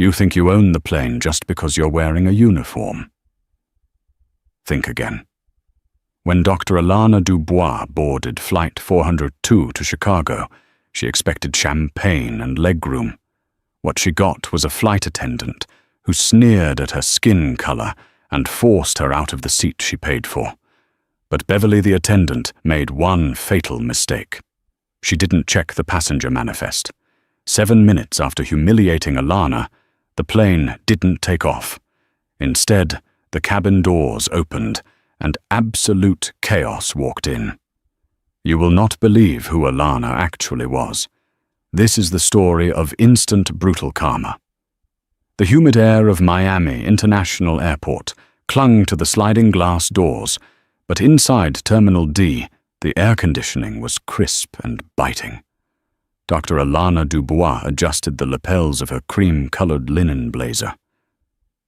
You think you own the plane just because you're wearing a uniform. Think again. When Dr. Alana Dubois boarded Flight 402 to Chicago, she expected champagne and legroom. What she got was a flight attendant who sneered at her skin color and forced her out of the seat she paid for. But Beverly the attendant made one fatal mistake. She didn't check the passenger manifest. 7 minutes after humiliating Alana, the plane didn't take off. Instead, the cabin doors opened and absolute chaos walked in. You will not believe who Alana actually was. This is the story of instant brutal karma. The humid air of Miami International Airport clung to the sliding glass doors, but inside Terminal D, the air conditioning was crisp and biting. Dr. Alana Dubois adjusted the lapels of her cream-colored linen blazer.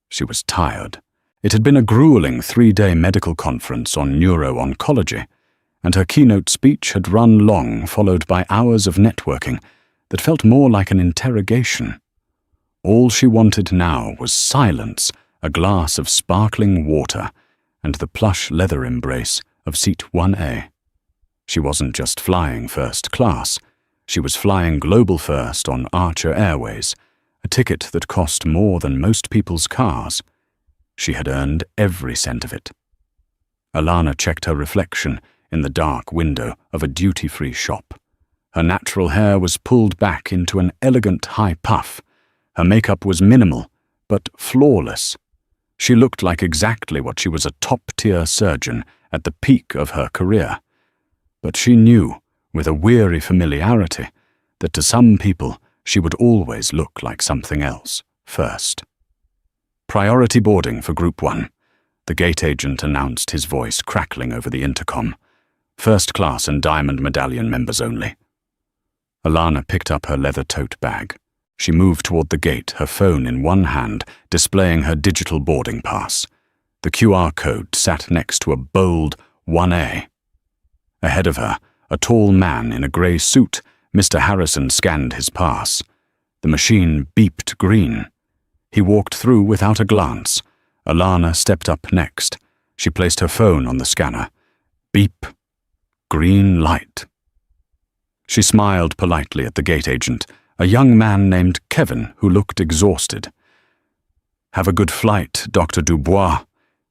She was tired. It had been a grueling 3-day medical conference on neuro-oncology, and her keynote speech had run long, followed by hours of networking that felt more like an interrogation. All she wanted now was silence, a glass of sparkling water, and the plush leather embrace of seat 1A. She wasn't just flying first class. She was flying global first on Archer Airways, a ticket that cost more than most people's cars. She had earned every cent of it. Alana checked her reflection in the dark window of a duty-free shop. Her natural hair was pulled back into an elegant high puff. Her makeup was minimal, but flawless. She looked like exactly what she was a top-tier surgeon at the peak of her career. But she knew, with a weary familiarity, that to some people she would always look like something else first. Priority boarding for Group 1. The gate agent announced, his voice crackling over the intercom. First class and Diamond Medallion members only. Alana picked up her leather tote bag. She moved toward the gate, her phone in one hand, displaying her digital boarding pass. The QR code sat next to a bold 1A. Ahead of her, a tall man in a grey suit, Mr. Harrison scanned his pass. The machine beeped green. He walked through without a glance. Alana stepped up next. She placed her phone on the scanner. Beep. Green light. She smiled politely at the gate agent, a young man named Kevin who looked exhausted. "Have a good flight, Dr. Dubois,"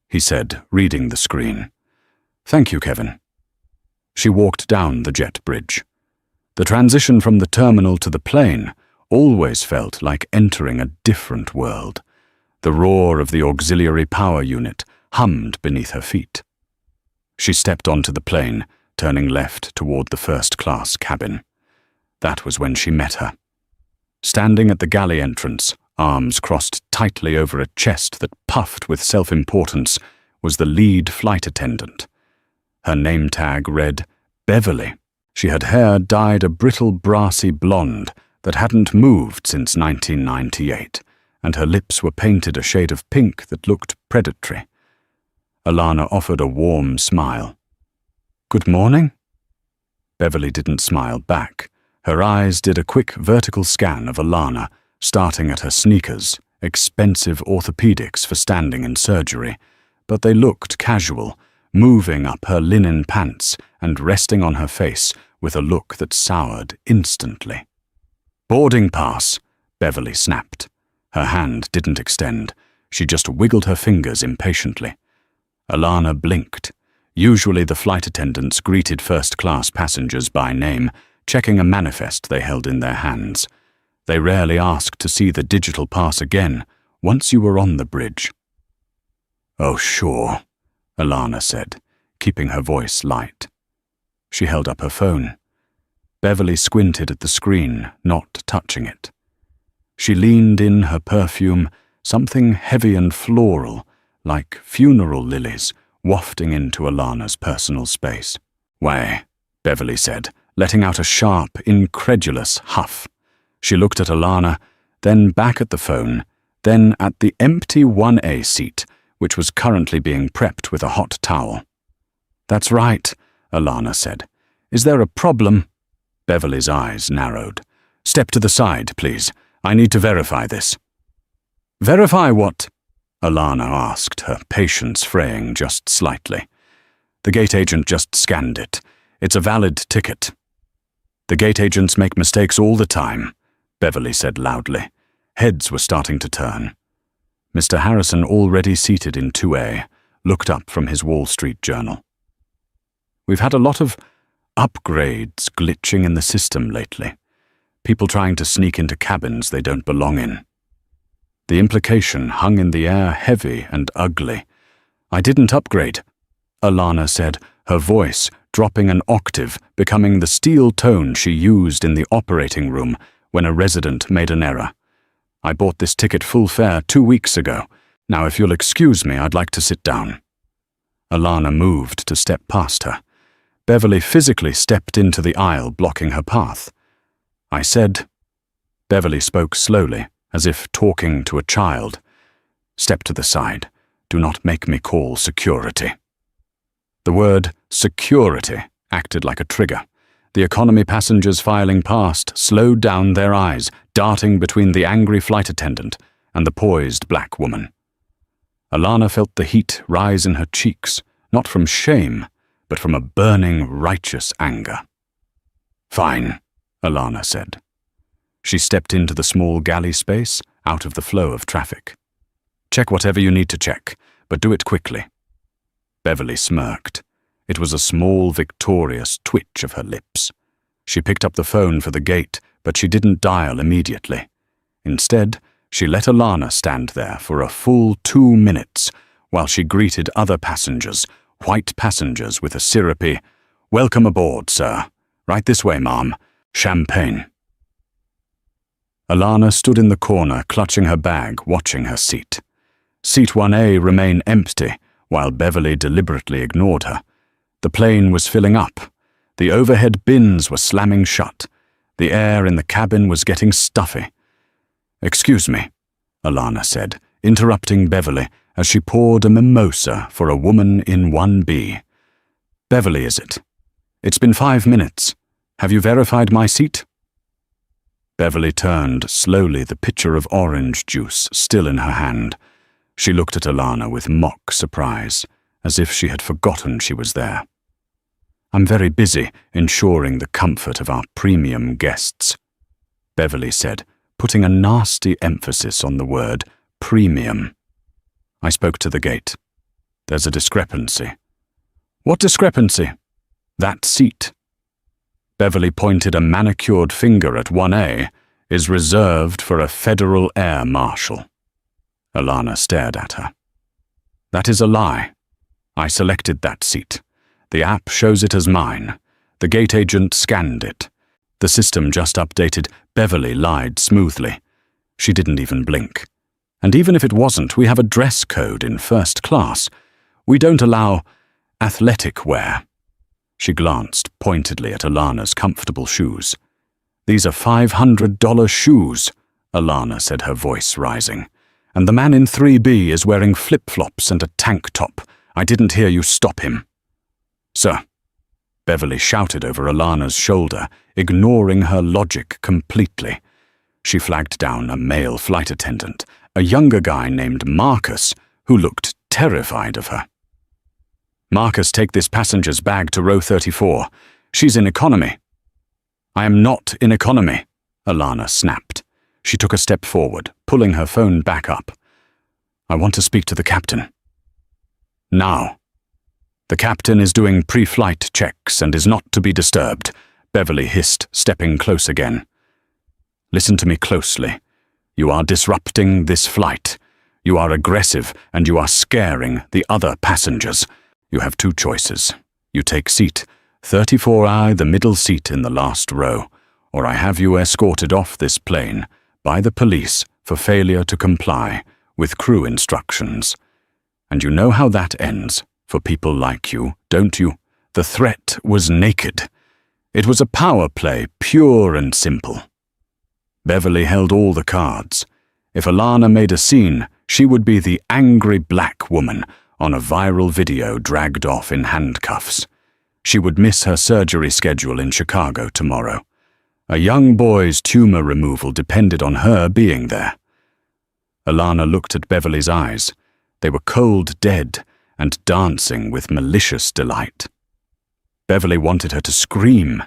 he said, reading the screen. "Thank you, Kevin." She walked down the jet bridge. The transition from the terminal to the plane always felt like entering a different world. The roar of the auxiliary power unit hummed beneath her feet. She stepped onto the plane, turning left toward the first-class cabin. That was when she met her. Standing at the galley entrance, arms crossed tightly over a chest that puffed with self-importance, was the lead flight attendant. Her name tag read Beverly. She had hair dyed a brittle brassy blonde that hadn't moved since 1998, and her lips were painted a shade of pink that looked predatory. Alana offered a warm smile. "Good morning?" Beverly didn't smile back. Her eyes did a quick vertical scan of Alana, starting at her sneakers, expensive orthopedics for standing in surgery, but they looked casual, moving up her linen pants and resting on her face with a look that soured instantly. "Boarding pass," Beverly snapped. Her hand didn't extend. She just wiggled her fingers impatiently. Alana blinked. Usually the flight attendants greeted first-class passengers by name, checking a manifest they held in their hands. They rarely asked to see the digital pass again, once you were on the bridge. "Oh, sure," Alana said, keeping her voice light. She held up her phone. Beverly squinted at the screen, not touching it. She leaned in her perfume, something heavy and floral, like funeral lilies, wafting into Alana's personal space. "Why," Beverly said, letting out a sharp, incredulous huff. She looked at Alana, then back at the phone, then at the empty 1A seat, which was currently being prepped with a hot towel. "That's right," Alana said. "Is there a problem?" Beverly's eyes narrowed. "Step to the side, please. I need to verify this." Verify what? Alana asked, her patience fraying just slightly. The gate agent just scanned it. It's a valid ticket. The gate agents make mistakes all the time, Beverly said loudly. Heads were starting to turn. Mr. Harrison, already seated in 2A, looked up from his Wall Street Journal. We've had a lot of upgrades glitching in the system lately. People trying to sneak into cabins they don't belong in. The implication hung in the air heavy and ugly. I didn't upgrade, Alana said, her voice dropping an octave, becoming the steel tone she used in the operating room when a resident made an error. I bought this ticket full fare 2 weeks ago. Now, if you'll excuse me, I'd like to sit down. Alana moved to step past her. Beverly physically stepped into the aisle, blocking her path. I said, Beverly spoke slowly, as if talking to a child. Step to the side. Do not make me call security. The word security acted like a trigger. The economy passengers filing past slowed down their eyes, darting between the angry flight attendant and the poised black woman. Alana felt the heat rise in her cheeks, not from shame, but from a burning, righteous anger. Fine, Alana said. She stepped into the small galley space, out of the flow of traffic. Check whatever you need to check, but do it quickly. Beverly smirked. It was a small, victorious twitch of her lips. She picked up the phone for the gate, but she didn't dial immediately. Instead, she let Alana stand there for a full 2 minutes while she greeted other passengers, white passengers with a syrupy, "Welcome aboard, sir. Right this way, ma'am. Champagne." Alana stood in the corner, clutching her bag, watching her seat. Seat 1A remained empty, while Beverly deliberately ignored her. The plane was filling up. The overhead bins were slamming shut. The air in the cabin was getting stuffy. "Excuse me," Alana said, interrupting Beverly as she poured a mimosa for a woman in 1B. "Beverly, is it? It's been 5 minutes. Have you verified my seat?" Beverly turned slowly, the pitcher of orange juice still in her hand. She looked at Alana with mock surprise, as if she had forgotten she was there. "I'm very busy ensuring the comfort of our premium guests," Beverly said, putting a nasty emphasis on the word premium. I spoke to the gate. There's a discrepancy. "What discrepancy?" "That seat." Beverly pointed a manicured finger at 1A, "is reserved for a federal air marshal." Alana stared at her. "That is a lie. I selected that seat. The app shows it as mine. The gate agent scanned it. The system just updated. Beverly lied smoothly. She didn't even blink. And even if it wasn't, we have a dress code in first class. We don't allow athletic wear." She glanced pointedly at Alana's comfortable shoes. "These are $500 shoes," Alana said, her voice rising. "And the man in 3B is wearing flip-flops and a tank top. I didn't hear you stop him." "Sir," Beverly shouted over Alana's shoulder, ignoring her logic completely. She flagged down a male flight attendant, a younger guy named Marcus, who looked terrified of her. "Marcus, take this passenger's bag to row 34. She's in economy." "I am not in economy," Alana snapped. She took a step forward, pulling her phone back up. "I want to speak to the captain." "Now." "The captain is doing pre-flight checks and is not to be disturbed," Beverly hissed, stepping close again. "Listen to me closely. You are disrupting this flight. You are aggressive and you are scaring the other passengers. You have 2 choices. You take seat 34I, the middle seat in the last row, or I have you escorted off this plane by the police for failure to comply with crew instructions. And you know how that ends for people like you, don't you? The threat was naked. It was a power play, pure and simple." Beverly held all the cards. If Alana made a scene, she would be the angry black woman on a viral video dragged off in handcuffs. She would miss her surgery schedule in Chicago tomorrow. A young boy's tumor removal depended on her being there. Alana looked at Beverly's eyes. They were cold dead and dancing with malicious delight. Beverly wanted her to scream.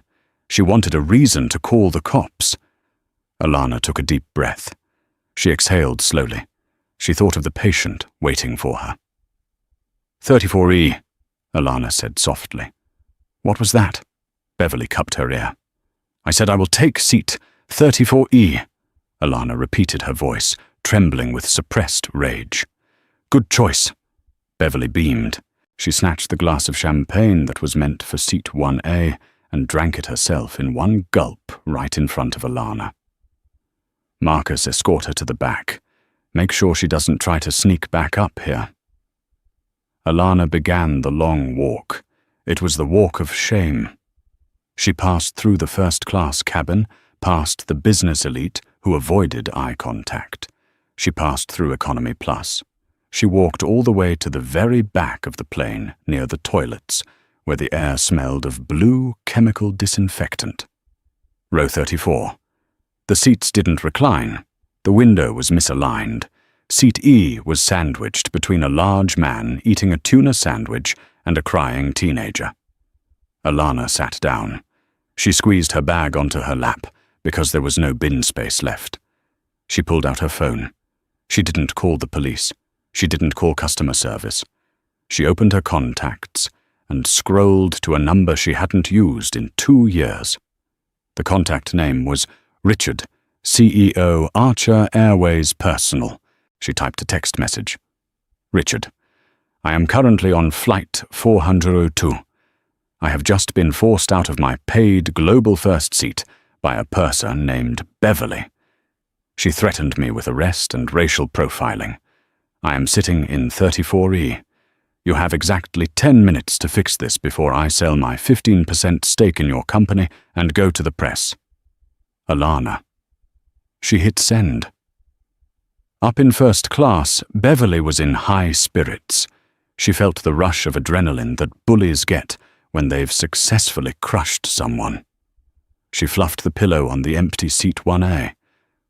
She wanted a reason to call the cops. Alana took a deep breath. She exhaled slowly. She thought of the patient waiting for her. 34E, Alana said softly. What was that? Beverly cupped her ear. I said I will take seat 34E. Alana repeated her voice, trembling with suppressed rage. Good choice. Beverly beamed. She snatched the glass of champagne that was meant for seat 1A and drank it herself in one gulp right in front of Alana. Marcus, escort her to the back. Make sure she doesn't try to sneak back up here. Alana began the long walk. It was the walk of shame. She passed through the first-class cabin, past the business elite who avoided eye contact. She passed through Economy Plus. She walked all the way to the very back of the plane near the toilets, where the air smelled of blue chemical disinfectant. Row 34. The seats didn't recline. The window was misaligned. Seat E was sandwiched between a large man eating a tuna sandwich and a crying teenager. Alana sat down. She squeezed her bag onto her lap because there was no bin space left. She pulled out her phone. She didn't call the police. She didn't call customer service. She opened her contacts and scrolled to a number she hadn't used in 2 years. The contact name was Richard, CEO, Archer Airways Personal. She typed a text message. Richard, I am currently on flight 402. I have just been forced out of my paid global first seat by a purser named Beverly. She threatened me with arrest and racial profiling. I am sitting in 34E. You have exactly 10 minutes to fix this before I sell my 15% stake in your company and go to the press. Alana. She hit send. Up in first class, Beverly was in high spirits. She felt the rush of adrenaline that bullies get when they've successfully crushed someone. She fluffed the pillow on the empty seat 1A.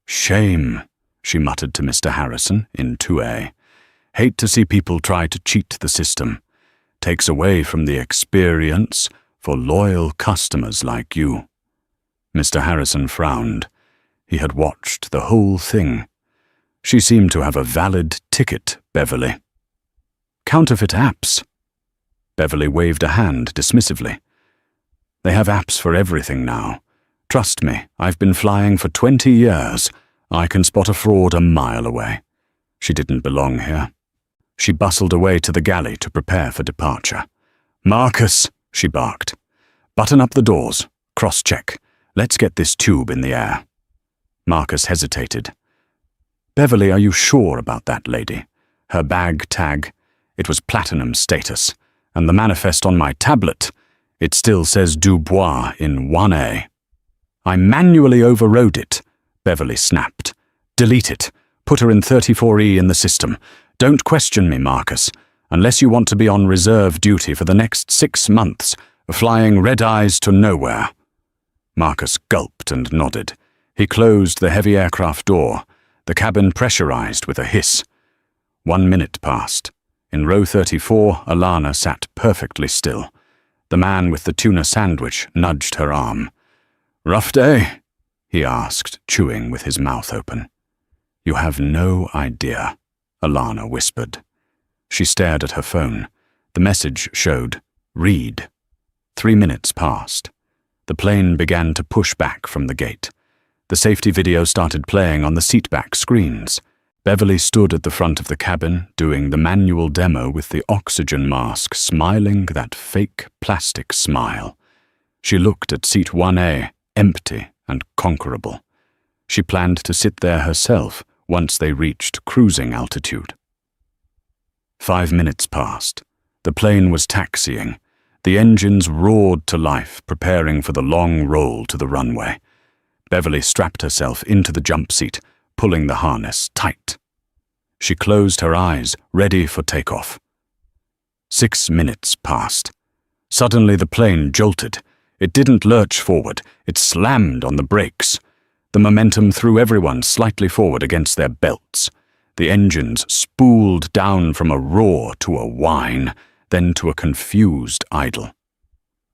Shame, she muttered to Mr. Harrison in 2A. Hate to see people try to cheat the system. Takes away from the experience for loyal customers like you. Mr. Harrison frowned. He had watched the whole thing. She seemed to have a valid ticket, Beverly. Counterfeit apps. Beverly waved a hand dismissively. They have apps for everything now. Trust me, I've been flying for 20 years. I can spot a fraud a mile away. She didn't belong here. She bustled away to the galley to prepare for departure. Marcus, she barked. Button up the doors. Cross-check. Let's get this tube in the air. Marcus hesitated. Beverly, are you sure about that lady? Her bag tag, it was platinum status, and the manifest on my tablet, it still says Dubois in 1A. I manually overrode it, Beverly snapped. Delete it. Put her in 34E in the system. Don't question me, Marcus, unless you want to be on reserve duty for the next 6 months, flying red-eyes to nowhere. Marcus gulped and nodded. He closed the heavy aircraft door, the cabin pressurized with a hiss. 1 minute passed. In row 34, Alana sat perfectly still. The man with the tuna sandwich nudged her arm. Rough day? He asked, chewing with his mouth open. You have no idea, Alana whispered. She stared at her phone. The message showed, read. 3 minutes passed. The plane began to push back from the gate. The safety video started playing on the seatback screens. Beverly stood at the front of the cabin, doing the manual demo with the oxygen mask, smiling that fake plastic smile. She looked at seat 1A, empty and conquerable. She planned to sit there herself once they reached cruising altitude. 5 minutes passed. The plane was taxiing. The engines roared to life, preparing for the long roll to the runway. Beverly strapped herself into the jump seat, pulling the harness tight. She closed her eyes, ready for takeoff. 6 minutes passed. Suddenly the plane jolted. It didn't lurch forward. It slammed on the brakes. The momentum threw everyone slightly forward against their belts. The engines spooled down from a roar to a whine, then to a confused idle.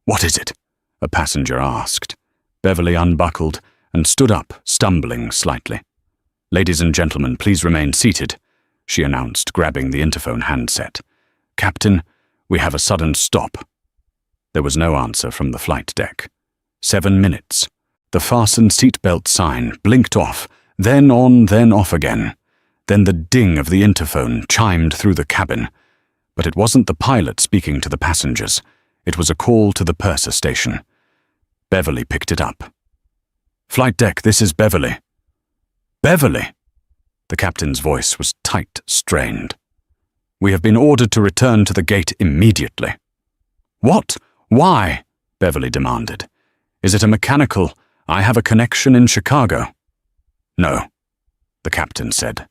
"What is it?" a passenger asked. Beverly unbuckled and stood up, stumbling slightly. "Ladies and gentlemen, please remain seated," she announced, grabbing the interphone handset. "Captain, we have a sudden stop." There was no answer from the flight deck. 7 minutes. The fasten seatbelt sign blinked off, then on, then off again. Then the ding of the interphone chimed through the cabin. But it wasn't the pilot speaking to the passengers. It was a call to the purser station. Beverly picked it up. "Flight deck, this is Beverly." "Beverly?" The captain's voice was tight, strained. "We have been ordered to return to the gate immediately." "What? Why?" Beverly demanded. "Is it a mechanical? I have a connection in Chicago." "No," the captain said.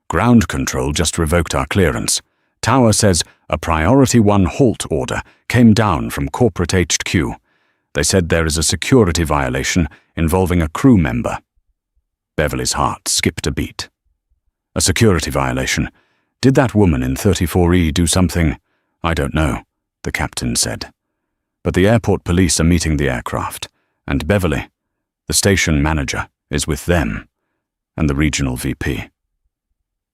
"Ground control just revoked our clearance. Tower says a Priority 1 halt order came down from corporate HQ. They said there is a security violation involving a crew member." Beverly's heart skipped a beat. "A security violation? Did that woman in 34E do something?" "I don't know," the captain said. "But the airport police are meeting the aircraft, and Beverly, the station manager, is with them, and the regional VP."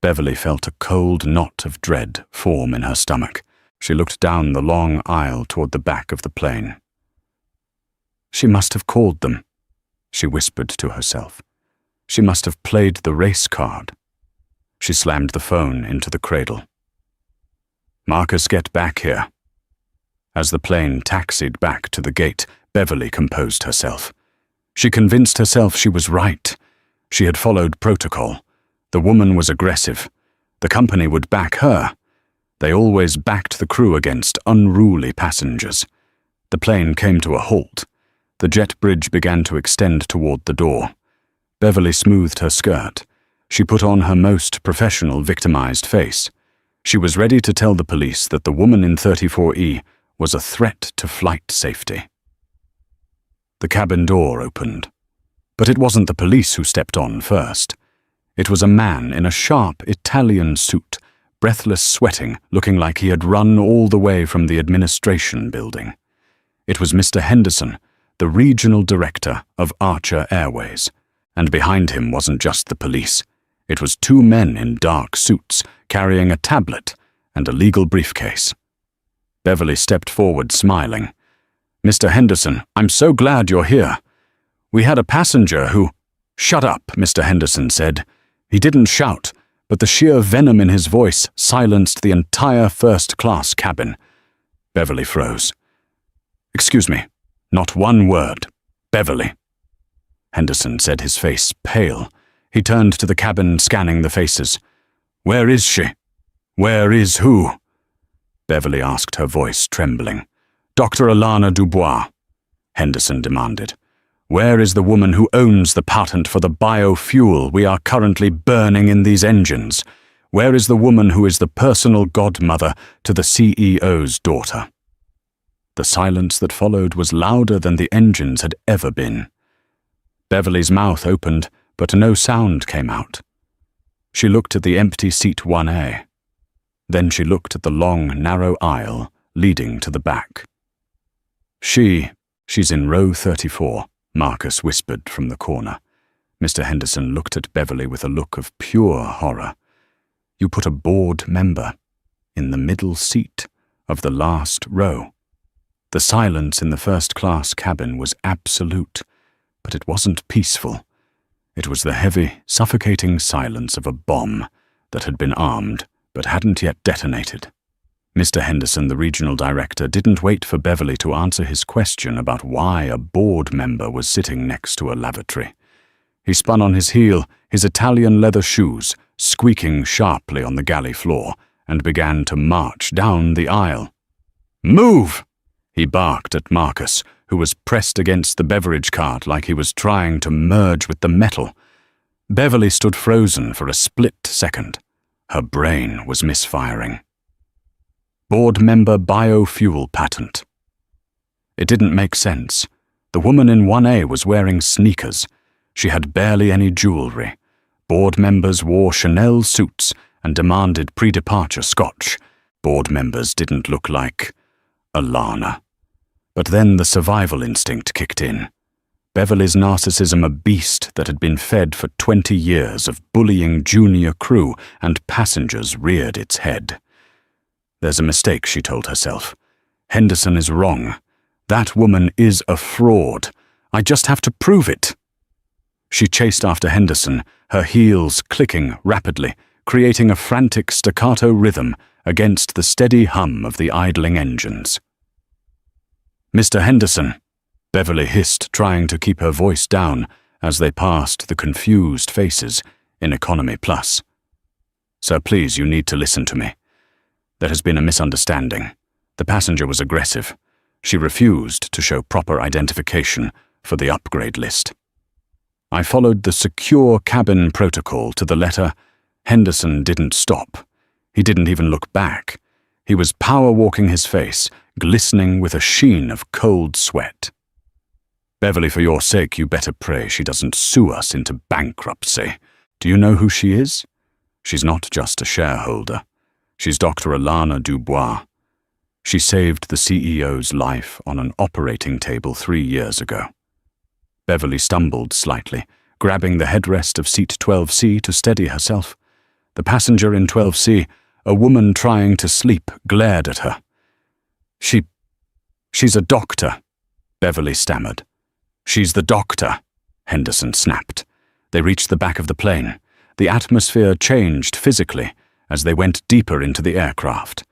Beverly felt a cold knot of dread form in her stomach. She looked down the long aisle toward the back of the plane. "She must have called them," she whispered to herself. "She must have played the race card." She slammed the phone into the cradle. "Marcus, get back here." As the plane taxied back to the gate, Beverly composed herself. She convinced herself she was right. She had followed protocol. The woman was aggressive. The company would back her. They always backed the crew against unruly passengers. The plane came to a halt. The jet bridge began to extend toward the door. Beverly smoothed her skirt. She put on her most professional, victimized face. She was ready to tell the police that the woman in 34E was a threat to flight safety. The cabin door opened. But it wasn't the police who stepped on first. It was a man in a sharp Italian suit, breathless sweating, looking like he had run all the way from the administration building. It was Mr. Henderson, the regional director of Archer Airways. And behind him wasn't just the police. It was 2 men in dark suits, carrying a tablet and a legal briefcase. Beverly stepped forward, smiling. "Mr. Henderson, I'm so glad you're here. We had a passenger who—" "Shut up," Mr. Henderson said. He didn't shout, but the sheer venom in his voice silenced the entire first-class cabin. Beverly froze. "Excuse me, not one word. Beverly." Henderson said, his face pale. He turned to the cabin, scanning the faces. "Where is she? Where is who?" Beverly asked, her voice trembling. "Dr. Alana Dubois," Henderson demanded. "Where is the woman who owns the patent for the biofuel we are currently burning in these engines? Where is the woman who is the personal godmother to the CEO's daughter?" The silence that followed was louder than the engines had ever been. Beverly's mouth opened, but no sound came out. She looked at the empty seat 1A. Then she looked at the long, narrow aisle leading to the back. She's in row 34, Marcus whispered from the corner. Mr. Henderson looked at Beverly with a look of pure horror. "You put a board member in the middle seat of the last row." The silence in the first-class cabin was absolute, but it wasn't peaceful. It was the heavy, suffocating silence of a bomb that had been armed but hadn't yet detonated. Mr. Henderson, the regional director, didn't wait for Beverly to answer his question about why a board member was sitting next to a lavatory. He spun on his heel, his Italian leather shoes squeaking sharply on the galley floor, and began to march down the aisle. "Move!" he barked at Marcus, who was pressed against the beverage cart like he was trying to merge with the metal. Beverly stood frozen for a split second. Her brain was misfiring. Board member biofuel patent. It didn't make sense. The woman in 1A was wearing sneakers. She had barely any jewelry. Board members wore Chanel suits and demanded pre-departure scotch. Board members didn't look like Alana. But then the survival instinct kicked in. Beverly's narcissism, a beast that had been fed for 20 years of bullying junior crew and passengers, reared its head. There's a mistake, she told herself. Henderson is wrong. That woman is a fraud. I just have to prove it. She chased after Henderson, her heels clicking rapidly, creating a frantic staccato rhythm against the steady hum of the idling engines. "Mr. Henderson," Beverly hissed, trying to keep her voice down as they passed the confused faces in Economy Plus. "Sir, please, you need to listen to me. There has been a misunderstanding. The passenger was aggressive. She refused to show proper identification for the upgrade list. I followed the secure cabin protocol to the letter. Henderson didn't stop. He didn't even look back. He was power-walking his face, glistening with a sheen of cold sweat. Beverly, for your sake, you better pray she doesn't sue us into bankruptcy. Do you know who she is? She's not just a shareholder. She's Dr. Alana Dubois. She saved the CEO's life on an operating table 3 years ago." Beverly stumbled slightly, grabbing the headrest of seat 12C to steady herself. The passenger in 12C, a woman trying to sleep, glared at her. She's a doctor," Beverly stammered. "She's the doctor," Henderson snapped. They reached the back of the plane. The atmosphere changed physically as they went deeper into the aircraft.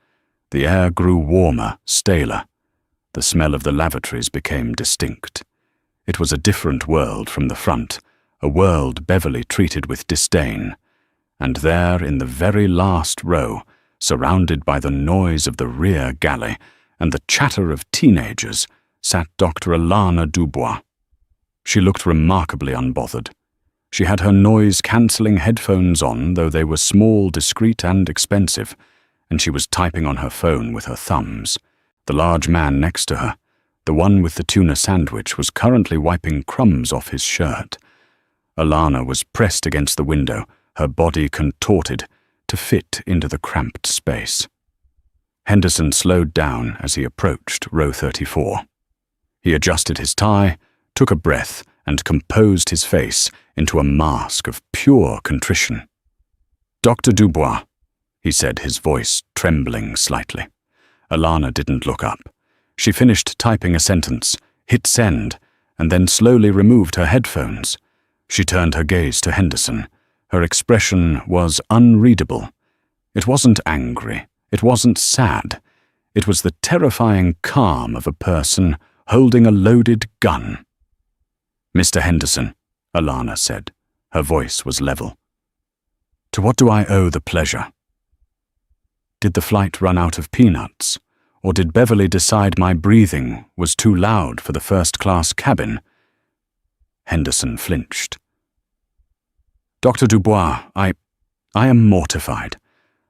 The air grew warmer, staler. The smell of the lavatories became distinct. It was a different world from the front, a world Beverly treated with disdain. And there, in the very last row, surrounded by the noise of the rear galley and the chatter of teenagers, sat Dr. Alana Dubois. She looked remarkably unbothered. She had her noise-cancelling headphones on, though they were small, discreet, and expensive, and she was typing on her phone with her thumbs. The large man next to her, the one with the tuna sandwich, was currently wiping crumbs off his shirt. Alana was pressed against the window, her body contorted to fit into the cramped space. Henderson slowed down as he approached row 34. He adjusted his tie, took a breath, and composed his face into a mask of pure contrition. "Dr. Dubois," he said, his voice trembling slightly. Alana didn't look up. She finished typing a sentence, hit send, and then slowly removed her headphones. She turned her gaze to Henderson. Her expression was unreadable. It wasn't angry. It wasn't sad. It was the terrifying calm of a person holding a loaded gun. "Mr. Henderson," Alana said. Her voice was level. "To what do I owe the pleasure? Did the flight run out of peanuts? Or did Beverly decide my breathing was too loud for the first-class cabin?" Henderson flinched. "Dr. Dubois, I am mortified.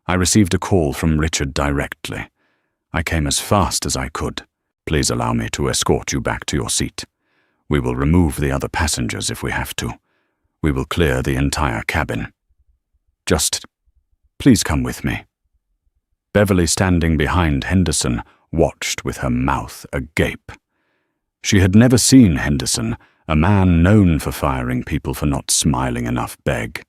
I received a call from Richard directly. I came as fast as I could. Please allow me to escort you back to your seat. We will remove the other passengers if we have to. We will clear the entire cabin. Just, please come with me." Beverly, standing behind Henderson, watched with her mouth agape. She had never seen Henderson, a man known for firing people for not smiling enough, beg.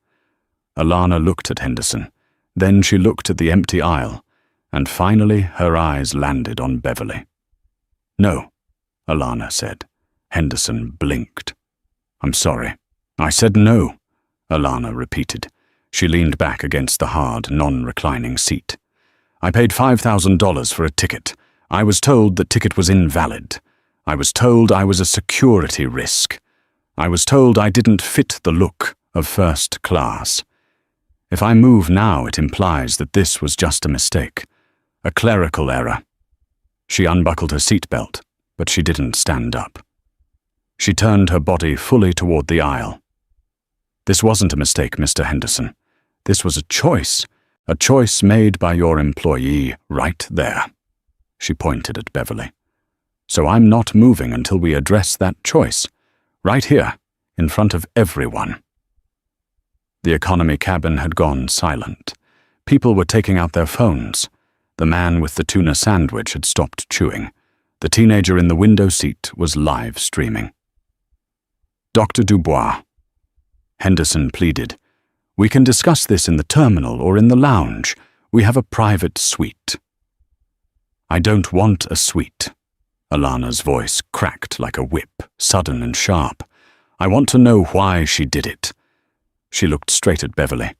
Alana looked at Henderson. Then she looked at the empty aisle, and finally her eyes landed on Beverly. "No," Alana said. Henderson blinked. "I'm sorry. I said no," Alana repeated. She leaned back against the hard, non-reclining seat. "I paid $5,000 for a ticket. I was told the ticket was invalid. I was told I was a security risk. I was told I didn't fit the look of first class. If I move now, it implies that this was just a mistake, a clerical error." She unbuckled her seatbelt, but she didn't stand up. She turned her body fully toward the aisle. "This wasn't a mistake, Mr. Henderson. This was a choice made by your employee right there." She pointed at Beverly. "So I'm not moving until we address that choice, right here, in front of everyone." The economy cabin had gone silent. People were taking out their phones. The man with the tuna sandwich had stopped chewing. The teenager in the window seat was live streaming. "Dr. Dubois," Henderson pleaded, "we can discuss this in the terminal or in the lounge. We have a private suite." "I don't want a suite." Alana's voice cracked like a whip, sudden and sharp. "I want to know why she did it." She looked straight at Beverly.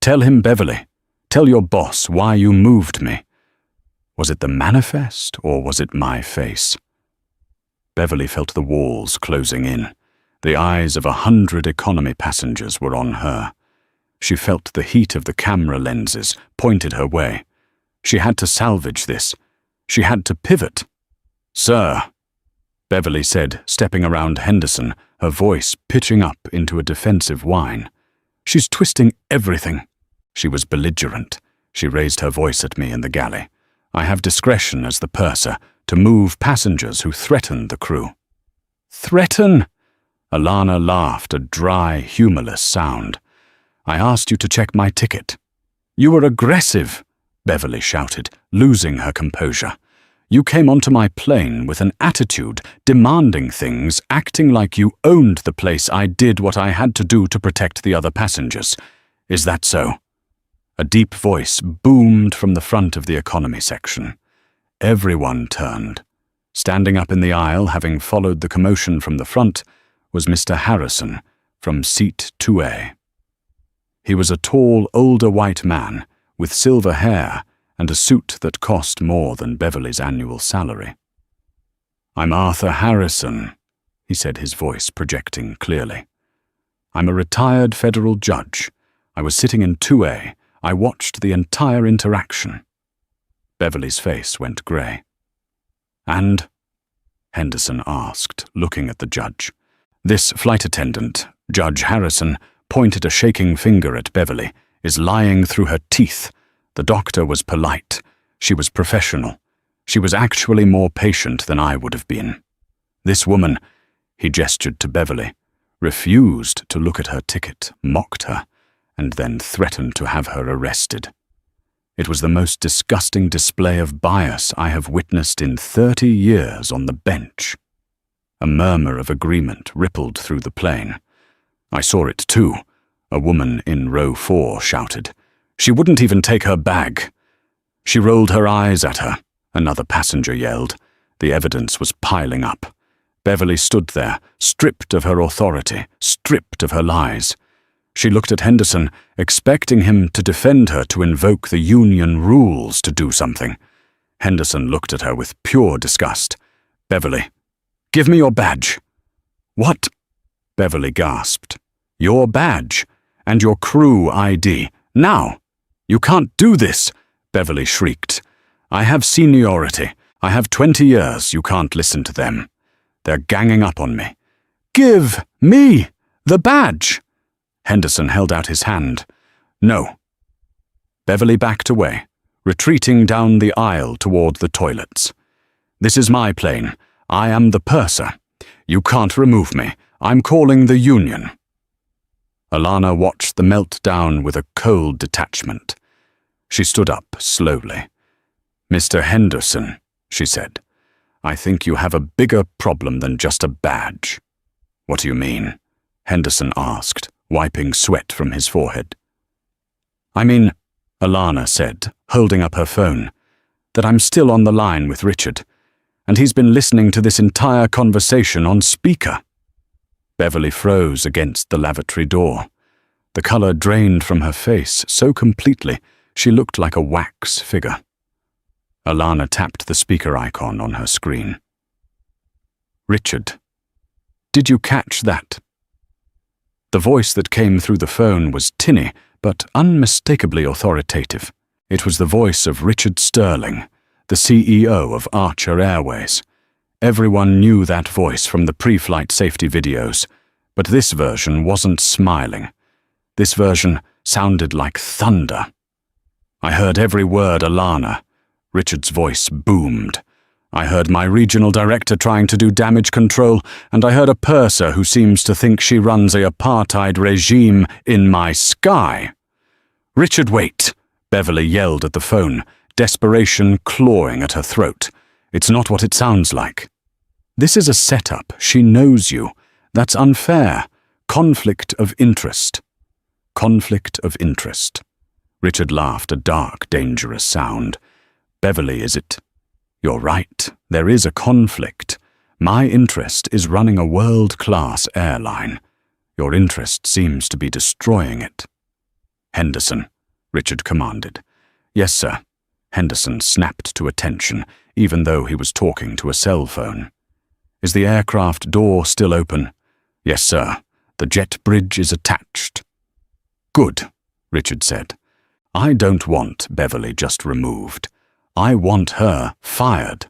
"Tell him, Beverly. Tell your boss why you moved me." Was it the manifest, or was it my face? Beverly felt the walls closing in. The eyes of 100 economy passengers were on her. She felt the heat of the camera lenses pointed her way. She had to salvage this. She had to pivot. "Sir," Beverly said, stepping around Henderson, her voice pitching up into a defensive whine. "She's twisting everything." She was belligerent. She raised her voice at me in the galley. "I have discretion as the purser to move passengers who threaten the crew." "Threaten?" Alana laughed, a dry, humorless sound. "I asked you to check my ticket." "You were aggressive," Beverly shouted, losing her composure. "You came onto my plane with an attitude, demanding things, acting like you owned the place. I did what I had to do to protect the other passengers. Is that so?" A deep voice boomed from the front of the economy section. Everyone turned. Standing up in the aisle, having followed the commotion from the front, was Mr. Harrison from seat 2A. He was a tall, older white man with silver hair and a suit that cost more than Beverly's annual salary. "I'm Arthur Harrison," he said, his voice projecting clearly. "I'm a retired federal judge. I was sitting in 2A. I watched the entire interaction." Beverly's face went grey. "And?" Henderson asked, looking at the judge. "This flight attendant, Judge Harrison, pointed a shaking finger at Beverly, is lying through her teeth. The doctor was polite. She was professional. She was actually more patient than I would have been. This woman," he gestured to Beverly, "refused to look at her ticket, mocked her, and then threatened to have her arrested. It was the most disgusting display of bias I have witnessed in 30 years on the bench." A murmur of agreement rippled through the plane. "I saw it too," a woman in row 4 shouted. "She wouldn't even take her bag." "She rolled her eyes at her," another passenger yelled. The evidence was piling up. Beverly stood there, stripped of her authority, stripped of her lies. She looked at Henderson, expecting him to defend her, to invoke the union rules to do something. Henderson looked at her with pure disgust. "Beverly, give me your badge." "What?" Beverly gasped. "Your badge and your crew ID. Now! You can't do this!" Beverly shrieked. "I have seniority. I have 20 years. You can't listen to them. They're ganging up on me." "Give me the badge!" Henderson held out his hand. "No." Beverly backed away, retreating down the aisle toward the toilets. "This is my plane. I am the purser. You can't remove me. I'm calling the union." Alana watched the meltdown with a cold detachment. She stood up slowly. "Mr. Henderson," she said, "I think you have a bigger problem than just a badge." "What do you mean?" Henderson asked, wiping sweat from his forehead. "I mean," Alana said, holding up her phone, "that I'm still on the line with Richard, and he's been listening to this entire conversation on speaker." Beverly froze against the lavatory door. The color drained from her face so completely she looked like a wax figure. Alana tapped the speaker icon on her screen. "Richard, did you catch that?" The voice that came through the phone was tinny, but unmistakably authoritative. It was the voice of Richard Sterling, the CEO of Archer Airways. Everyone knew that voice from the pre-flight safety videos, but this version wasn't smiling. This version sounded like thunder. "I heard every word, Alana," Richard's voice boomed. I heard my regional director trying to do damage control, and I heard a purser who seems to think she runs a apartheid regime in my sky. Richard, wait, Beverly yelled at the phone, desperation clawing at her throat. It's not what it sounds like. This is a setup. She knows you. That's unfair. Conflict of interest. Conflict of interest. Richard laughed, a dark, dangerous sound. Beverly, is it? You're right. There is a conflict. My interest is running a world-class airline. Your interest seems to be destroying it. Henderson, Richard commanded. Yes, sir. Henderson snapped to attention, even though he was talking to a cell phone. Is the aircraft door still open? Yes, sir. The jet bridge is attached. Good, Richard said. I don't want Beverly just removed. I want her fired.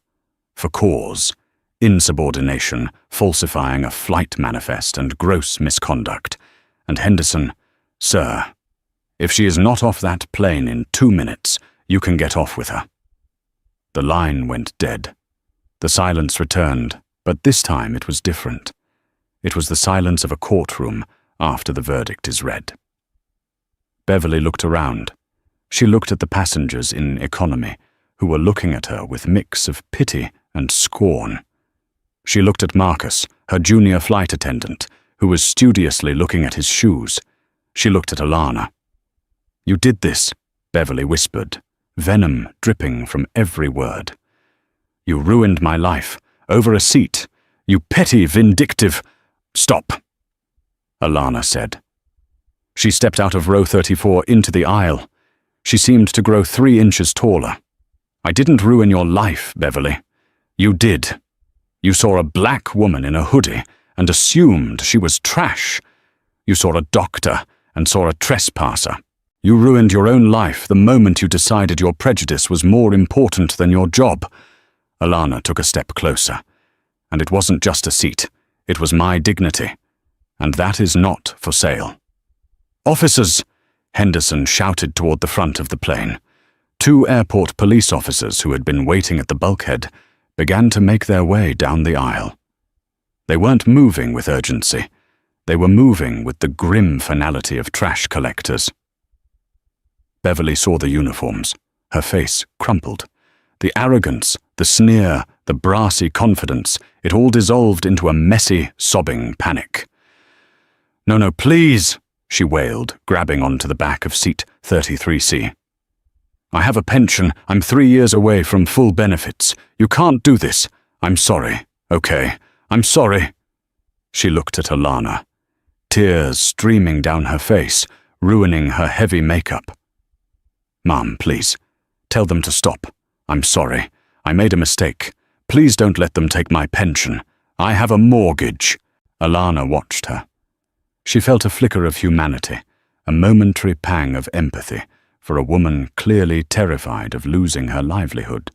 For cause, insubordination, falsifying a flight manifest, and gross misconduct. And Henderson, sir, if she is not off that plane in 2 minutes, you can get off with her. The line went dead. The silence returned, but this time it was different. It was the silence of a courtroom after the verdict is read. Beverly looked around. She looked at the passengers in economy, who were looking at her with mix of pity and scorn. She looked at Marcus, her junior flight attendant, who was studiously looking at his shoes. She looked at Alana. You did this, Beverly whispered, venom dripping from every word. You ruined my life, over a seat. You petty, vindictive... Stop, Alana said. She stepped out of row 34 into the aisle. She seemed to grow 3 inches taller. I didn't ruin your life, Beverly. You did. You saw a black woman in a hoodie and assumed she was trash. You saw a doctor and saw a trespasser. You ruined your own life the moment you decided your prejudice was more important than your job. Alana took a step closer. And it wasn't just a seat. It was my dignity. And that is not for sale. Officers! Henderson shouted toward the front of the plane. 2 airport police officers who had been waiting at the bulkhead began to make their way down the aisle. They weren't moving with urgency. They were moving with the grim finality of trash collectors. Beverly saw the uniforms. Her face crumpled. The arrogance, the sneer, the brassy confidence, it all dissolved into a messy, sobbing panic. No, please, she wailed, grabbing onto the back of seat 33C. I have a pension. I'm 3 years away from full benefits. You can't do this. I'm sorry. Okay, I'm sorry. She looked at Alana, tears streaming down her face, ruining her heavy makeup. Mom, please, tell them to stop. I'm sorry. I made a mistake. Please don't let them take my pension. I have a mortgage. Alana watched her. She felt a flicker of humanity, a momentary pang of empathy for a woman clearly terrified of losing her livelihood.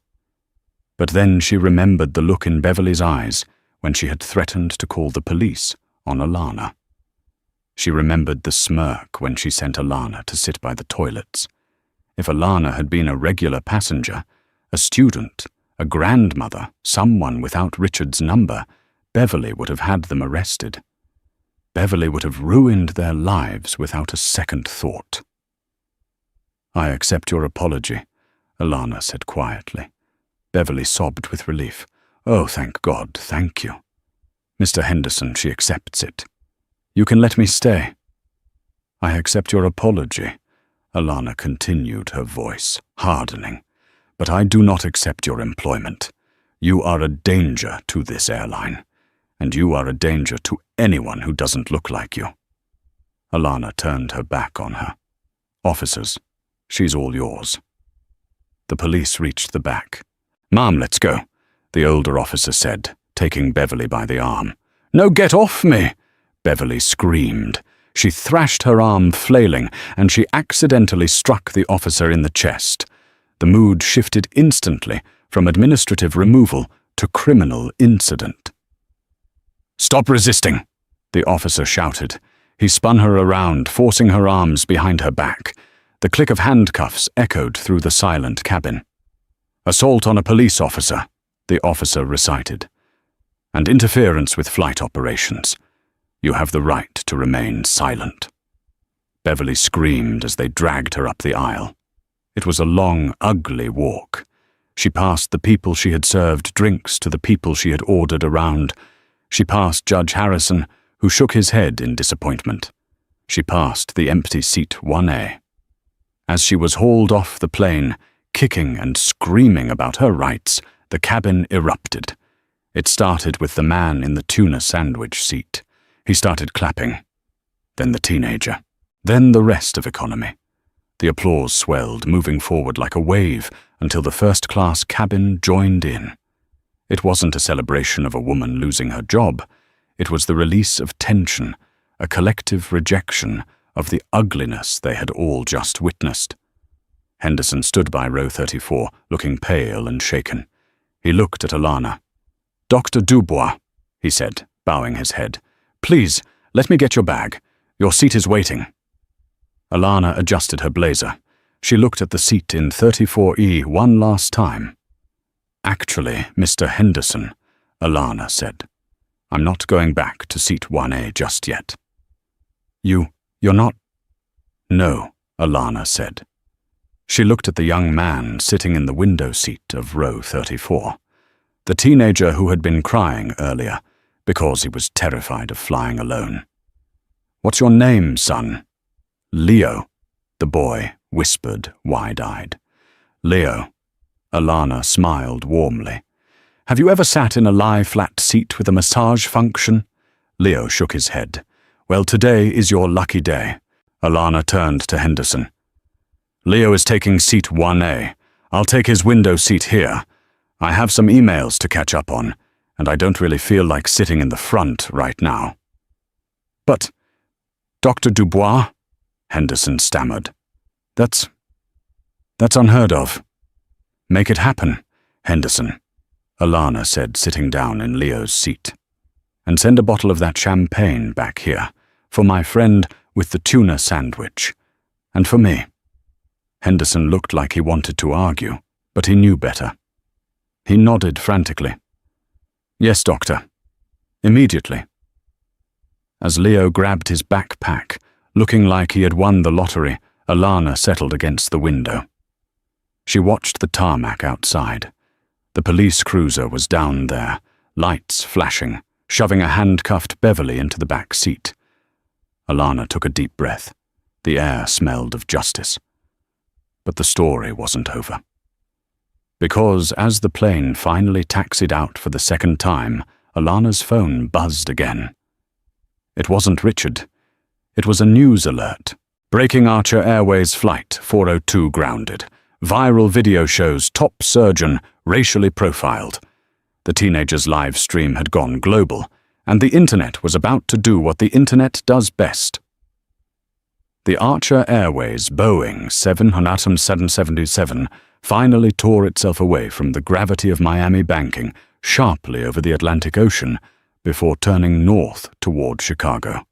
But then she remembered the look in Beverly's eyes when she had threatened to call the police on Alana. She remembered the smirk when she sent Alana to sit by the toilets. If Alana had been a regular passenger, a student, a grandmother, someone without Richard's number, Beverly would have had them arrested. Beverly would have ruined their lives without a second thought. I accept your apology, Alana said quietly. Beverly sobbed with relief. Oh, thank God, thank you. Mr. Henderson, she accepts it. You can let me stay. I accept your apology, Alana continued, her voice hardening. But I do not accept your employment. You are a danger to this airline, and you are a danger to anyone who doesn't look like you. Alana turned her back on her. Officers, she's all yours. The police reached the back. Ma'am, let's go, the older officer said, taking Beverly by the arm. No, get off me, Beverly screamed. She thrashed her arm flailing, and she accidentally struck the officer in the chest. The mood shifted instantly from administrative removal to criminal incident. Stop resisting, the officer shouted. He spun her around, forcing her arms behind her back. The click of handcuffs echoed through the silent cabin. Assault on a police officer, The officer recited. "And interference with flight operations. You have the right to remain silent." Beverly screamed as they dragged her up the aisle. It was a long, ugly walk. She passed the people she had served drinks to the people she had ordered around. She passed Judge Harrison, who shook his head in disappointment. She passed the empty seat 1A. As she was hauled off the plane, kicking and screaming about her rights, the cabin erupted. It started with the man in the tuna sandwich seat. He started clapping. Then the teenager. Then the rest of economy. The applause swelled, moving forward like a wave until the first-class cabin joined in. It wasn't a celebration of a woman losing her job. It was the release of tension, a collective rejection of the ugliness they had all just witnessed. Henderson stood by row 34, looking pale and shaken. He looked at Alana. "Dr. Dubois," he said, bowing his head. "Please, let me get your bag. Your seat is waiting." Alana adjusted her blazer. She looked at the seat in 34E one last time. "Actually, Mr. Henderson," Alana said, "I'm not going back to seat 1A just yet." You're not?" "No," Alana said. She looked at the young man sitting in the window seat of row 34, the teenager who had been crying earlier because he was terrified of flying alone. "What's your name, son?" "Leo," the boy whispered, wide-eyed. "Leo." Alana smiled warmly. "Have you ever sat in a lie-flat seat with a massage function?" Leo shook his head. "Well, today is your lucky day." Alana turned to Henderson. "Leo is taking seat 1A. I'll take his window seat here. I have some emails to catch up on, and I don't really feel like sitting in the front right now." "But, Dr. Dubois?" Henderson stammered. That's unheard of." "Make it happen, Henderson," Alana said, sitting down in Leo's seat. "And send a bottle of that champagne back here, for my friend with the tuna sandwich, and for me." Henderson looked like he wanted to argue, but he knew better. He nodded frantically. "Yes, doctor. Immediately." As Leo grabbed his backpack, looking like he had won the lottery, Alana settled against the window. She watched the tarmac outside. The police cruiser was down there, lights flashing, shoving a handcuffed Beverly into the back seat. Alana took a deep breath. The air smelled of justice. But the story wasn't over. Because as the plane finally taxied out for the second time, Alana's phone buzzed again. It wasn't Richard. It was a news alert. "Breaking Archer Airways Flight 402 grounded. Viral video shows top surgeon racially profiled." The teenager's live stream had gone global, and the internet was about to do what the internet does best. The Archer Airways Boeing 777 finally tore itself away from the gravity of Miami banking sharply over the Atlantic Ocean before turning north toward Chicago.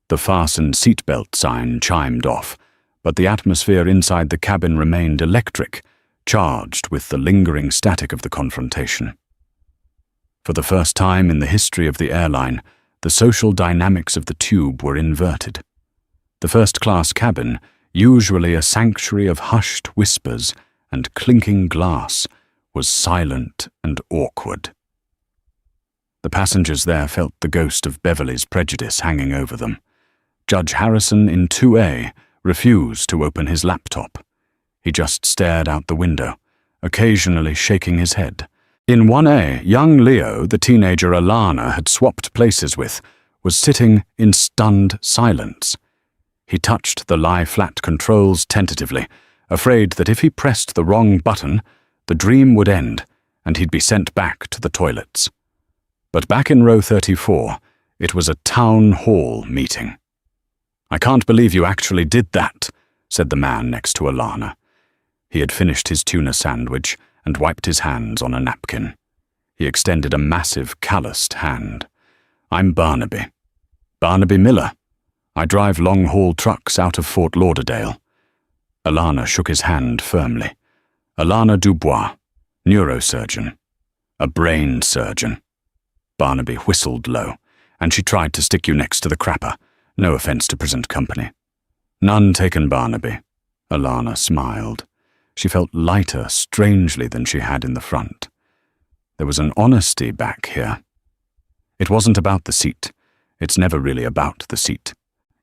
The fasten seatbelt sign chimed off, but the atmosphere inside the cabin remained electric, charged with the lingering static of the confrontation. For the first time in the history of the airline, the social dynamics of the tube were inverted. The first-class cabin, usually a sanctuary of hushed whispers and clinking glass, was silent and awkward. The passengers there felt the ghost of Beverly's prejudice hanging over them. Judge Harrison in 2A refused to open his laptop. He just stared out the window, occasionally shaking his head. In 1A, young Leo, the teenager Alana had swapped places with, was sitting in stunned silence. He touched the lie-flat controls tentatively, afraid that if he pressed the wrong button, the dream would end and he'd be sent back to the toilets. But back in row 34, it was a town hall meeting. "I can't believe you actually did that," said the man next to Alana. He had finished his tuna sandwich and wiped his hands on a napkin. He extended a massive, calloused hand. "I'm Barnaby. Barnaby Miller. I drive long-haul trucks out of Fort Lauderdale." Alana shook his hand firmly. "Alana Dubois, neurosurgeon." A brain surgeon. Barnaby whistled low, and she tried to stick you next to the crapper. No offense to present company. None taken, Barnaby. Alana smiled. She felt lighter, strangely, than she had in the front. There was an honesty back here. It wasn't about the seat. It's never really about the seat.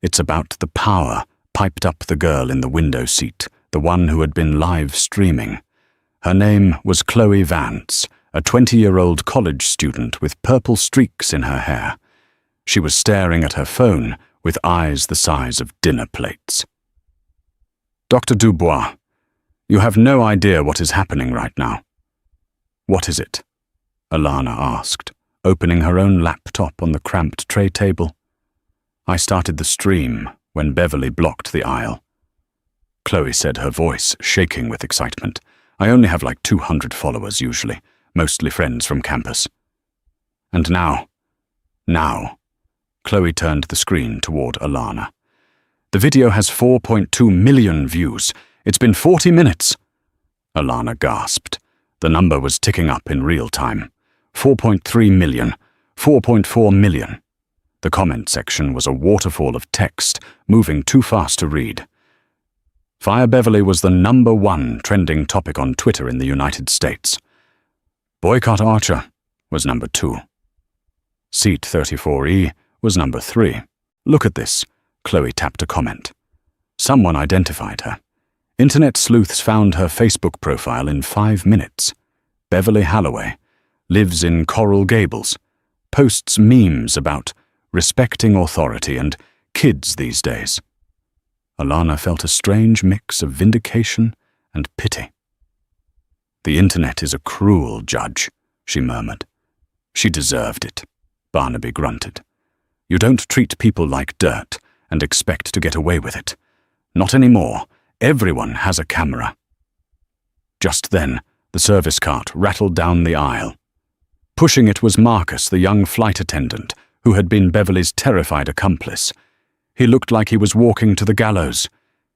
It's about the power piped up the girl in the window seat, the one who had been live streaming. Her name was Chloe Vance, a 20-year-old college student with purple streaks in her hair. She was staring at her phone with eyes the size of dinner plates. Dr. Dubois, you have no idea what is happening right now. What is it? Alana asked, opening her own laptop on the cramped tray table. I started the stream when Beverly blocked the aisle. Chloe said, her voice shaking with excitement. I only have like 200 followers usually, mostly friends from campus. And now, Chloe turned the screen toward Alana. The video has 4.2 million views. It's been 40 minutes. Alana gasped. The number was ticking up in real time. 4.3 million, 4.4 million. The comment section was a waterfall of text, moving too fast to read. Fire Beverly was the #1 trending topic on Twitter in the United States. Boycott Archer was #2. Seat 34E was #3. Look at this. Chloe tapped a comment. Someone identified her. Internet sleuths found her Facebook profile in 5 minutes. Beverly Halloway. Lives in Coral Gables. Posts memes about respecting authority and kids these days. Alana felt a strange mix of vindication and pity. The internet is a cruel judge, she murmured. She deserved it, Barnaby grunted. You don't treat people like dirt and expect to get away with it. Not anymore. Everyone has a camera. Just then, the service cart rattled down the aisle. Pushing it was Marcus, the young flight attendant, who had been Beverly's terrified accomplice. He looked like he was walking to the gallows.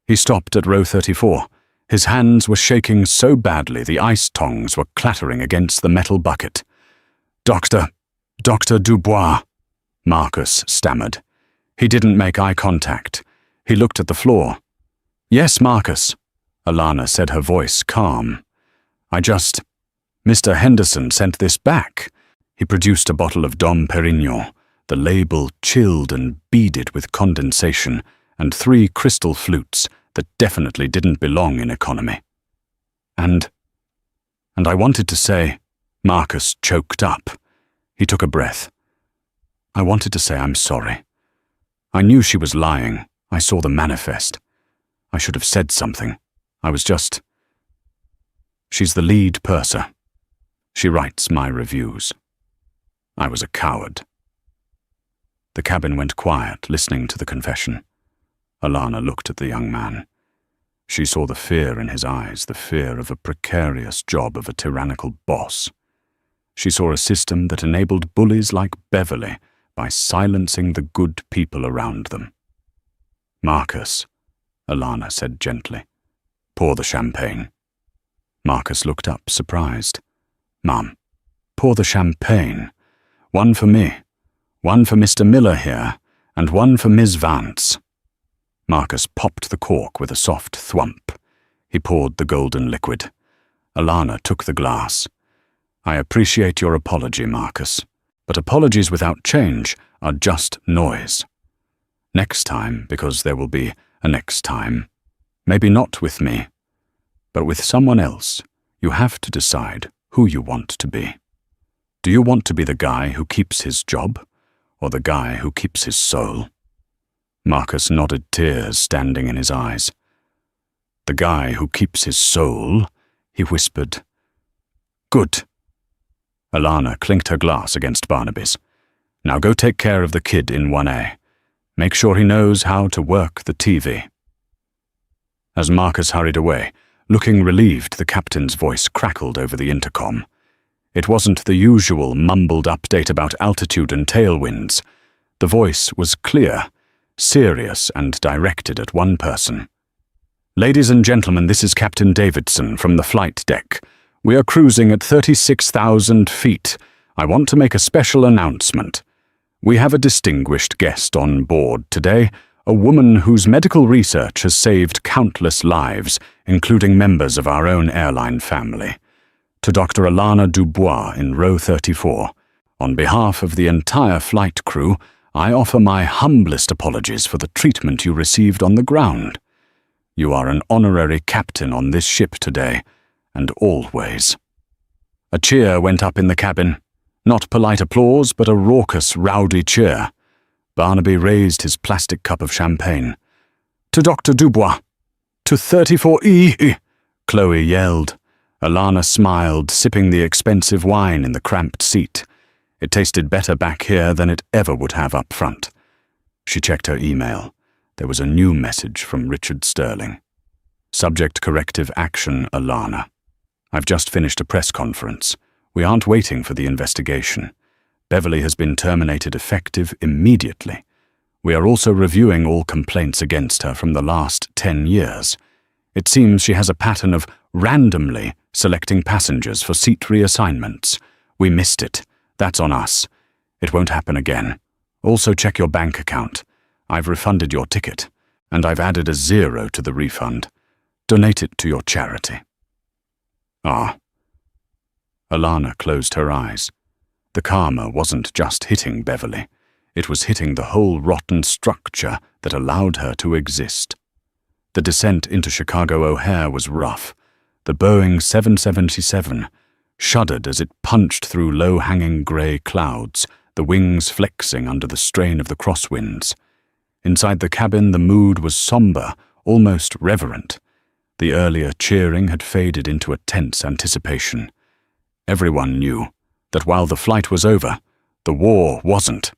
He stopped at row 34. His hands were shaking so badly the ice tongs were clattering against the metal bucket. Dr. Dubois, Marcus stammered. He didn't make eye contact. He looked at the floor. Yes, Marcus, Alana said, her voice calm. Mr. Henderson sent this back. He produced a bottle of Dom Perignon, the label chilled and beaded with condensation, and 3 crystal flutes that definitely didn't belong in economy. And I wanted to say, Marcus choked up. He took a breath. I wanted to say I'm sorry. I knew she was lying. I saw the manifest. I should have said something. She's the lead purser. She writes my reviews. I was a coward. The cabin went quiet, listening to the confession. Alana looked at the young man. She saw the fear in his eyes, the fear of a precarious job of a tyrannical boss. She saw a system that enabled bullies like Beverly by silencing the good people around them. Marcus, Alana said gently, pour the champagne. Marcus looked up, surprised. Mum, pour the champagne. One for me, one for Mr. Miller here, and one for Miss Vance. Marcus popped the cork with a soft thwump. He poured the golden liquid. Alana took the glass. I appreciate your apology, Marcus, but apologies without change are just noise. Next time, because there will be a next time, maybe not with me, but with someone else, you have to decide who you want to be. Do you want to be the guy who keeps his job, or the guy who keeps his soul? Marcus nodded, tears standing in his eyes. The guy who keeps his soul, he whispered. Good. Alana clinked her glass against Barnaby's. Now go take care of the kid in 1A. Make sure he knows how to work the TV. As Marcus hurried away, looking relieved, the captain's voice crackled over the intercom. It wasn't the usual mumbled update about altitude and tailwinds. The voice was clear, serious, and directed at one person. Ladies and gentlemen, this is Captain Davidson from the flight deck. We are cruising at 36,000 feet. I want to make a special announcement. We have a distinguished guest on board today, a woman whose medical research has saved countless lives, including members of our own airline family. To Dr. Alana Dubois in row 34, on behalf of the entire flight crew, I offer my humblest apologies for the treatment you received on the ground. You are an honorary captain on this ship today, and always. A cheer went up in the cabin. Not polite applause, but a raucous, rowdy cheer. Barnaby raised his plastic cup of champagne. To Dr. Dubois. To 34E, Chloe yelled. Alana smiled, sipping the expensive wine in the cramped seat. It tasted better back here than it ever would have up front. She checked her email. There was a new message from Richard Sterling. Subject corrective action, Alana. I've just finished a press conference. We aren't waiting for the investigation. Beverly has been terminated effective immediately. We are also reviewing all complaints against her from the last 10 years. It seems she has a pattern of randomly selecting passengers for seat reassignments. We missed it. That's on us. It won't happen again. Also check your bank account. I've refunded your ticket, and I've added a 0 to the refund. Donate it to your charity. Ah. Alana closed her eyes. The karma wasn't just hitting Beverly. It was hitting the whole rotten structure that allowed her to exist. The descent into Chicago O'Hare was rough. The Boeing 777 shuddered as it punched through low-hanging grey clouds, the wings flexing under the strain of the crosswinds. Inside the cabin, the mood was somber, almost reverent. The earlier cheering had faded into a tense anticipation. Everyone knew that while the flight was over, the war wasn't.